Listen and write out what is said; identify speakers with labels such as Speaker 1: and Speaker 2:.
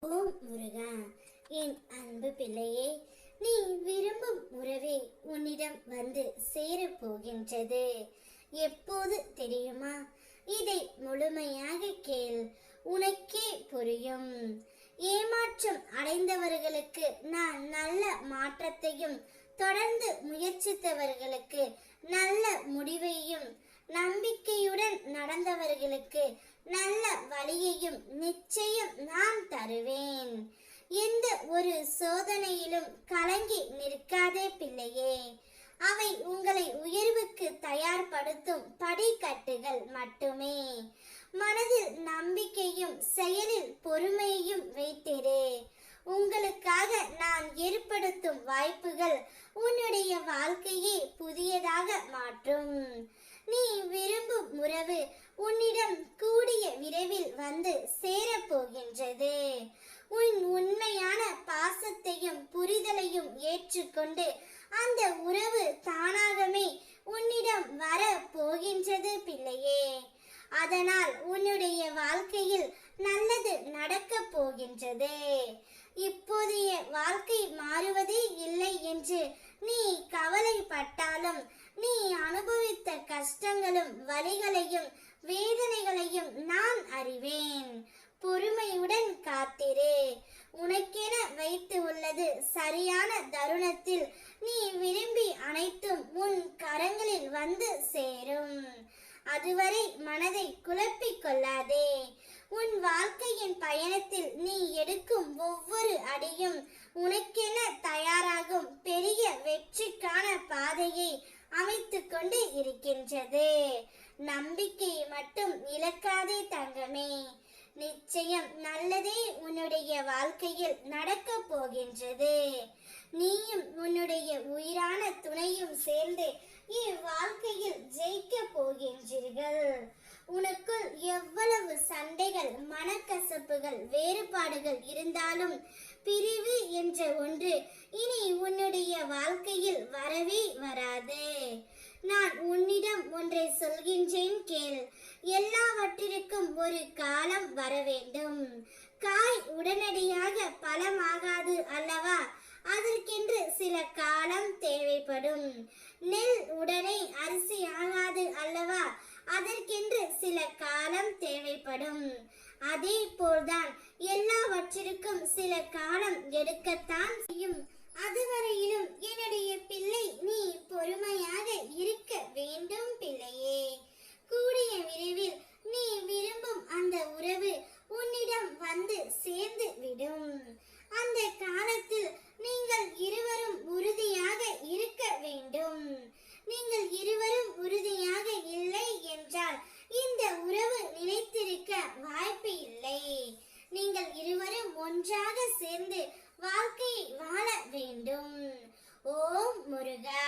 Speaker 1: ஓம் முருகா, என் அன்பு பிள்ளையே, நீ விரும்பும் உறவே உன்னிடம் வந்து சேரப்போகின்றது. எப்போது தெரியுமா? இதை முழுமையாக கேள், உனக்கே புரியும். ஏமாற்றம் அடைந்தவர்களுக்கு நான் நல்ல மாற்றத்தையும், தொடர்ந்து முயற்சித்தவர்களுக்கு நல்ல முடிவையும், நம்பிக்கையுடன் நடந்தவர்களுக்கு நல்ல வழியையும் நிச்சயம் நான் தருவேன். எந்த ஒரு சோதனையிலும் கலங்கி நிற்காதே பிள்ளையே. அவை உங்களை உயர்வுக்கு தயார்படுத்தும் படிக்கட்டுகள் மட்டுமே. மனதில் நம்பிக்கையும் செயலில் பொறுமையையும் வைத்திரு. உங்களுக்காக நான் ஏற்படுத்தும் வாய்ப்புகள் உன்னுடைய வாழ்க்கையை புதியதாக மாற்றும். நீ விரும்பும் உறவு உன்னிடம் கூடிய விரைவில் வந்து சேரப்போகின்றது. உன் உண்மையான பாசத்தையும் புரிதலையும் ஏற்றுக்கொண்டு அந்த உறவு தானாகவே உன்னிடம் வர போகின்றது பிள்ளையே. அதனால் உன்னுடைய வாழ்க்கையில் நல்லது நடக்க போகின்றது. இப்போதைய வாழ்க்கை மாறுவதே இல்லை என்று நீ கவலைப்பட்டாலும், நீ அனுபவித்த கஷ்டங்களும் வலிகளையும் வேதனைகளையும் நான் அறிவேன். பொறுமையுடன் காத்திரு. உனக்கென வைத்து உள்ளது சரியான தருணத்தில் நீ விரும்பி அனைத்தும் உன் கரங்களில் வந்து சேரும். அதுவரை மனதை குழப்பிக் கொள்ளாதே. உன் வாழ்க்கையின் பயணத்தில் நீ எடுக்கும் ஒவ்வொரு அடியும் உனக்கென தயாராகும் பெரிய வெற்றிக்கான பாதையை அமைத்து கொண்டு இருக்கின்றது. நம்பிக்கையை மட்டும் இழக்காதே தங்கமே. நிச்சயம் நல்லதே உன்னுடைய வாழ்க்கையில் நடக்க போகின்றது. நீயும் உன்னுடைய உயிரான துணையும் சேர்ந்து இவ்வாழ்க்கையில் ஜெயிக்க போகின்றீர்கள். உனக்குள் எவ்வளவு சண்டைகள், மனக்கசப்புகள், வேறுபாடுகள் இருந்தாலும் பிரிவு என்ற ஒன்று இனி உன்னுடைய வாழ்க்கையில் வரவே வராது. நான் உன்னிடம் ஒன்றை சொல்கின்றேன் கேள். எல்லாவற்றிற்கும் ஒரு காலம் வர வேண்டும். காய் உடனடியாக பழமாகாது அல்லவா? அதற்கென்று சில காலம் தேவைப்படும். நெல் உடனே அரிசி ஆகாது அல்லவா? அதற்கென்று சில காலம் தேவைப்படும். அதே போல்தான் எல்லாவற்றிற்கும் சில காலம் எடுக்கத்தான் செய்யும். அதுவரையிலும் என்னுடைய பிள்ளை நீ பொறுமையாக இருக்க வேண்டும் பிள்ளையே. கூடிய விரைவில் நீ விரும்பும் அந்த உறவு உன்னிடம் வந்து சேர்ந்து விடும். அந்த காலத்தில் நீங்கள் இருவரும் உறுதியாக இருக்க வேண்டும். நீங்கள் இருவரும் உறுதியாக இல்லை என்றால் இந்த உறவு நிலைத்திருக்க வாய்ப்பு இல்லை. நீங்கள் இருவரும் ஒன்றாக சேர்ந்து வாழ்க்கையை வாழ வேண்டும். ஓம் முருகா.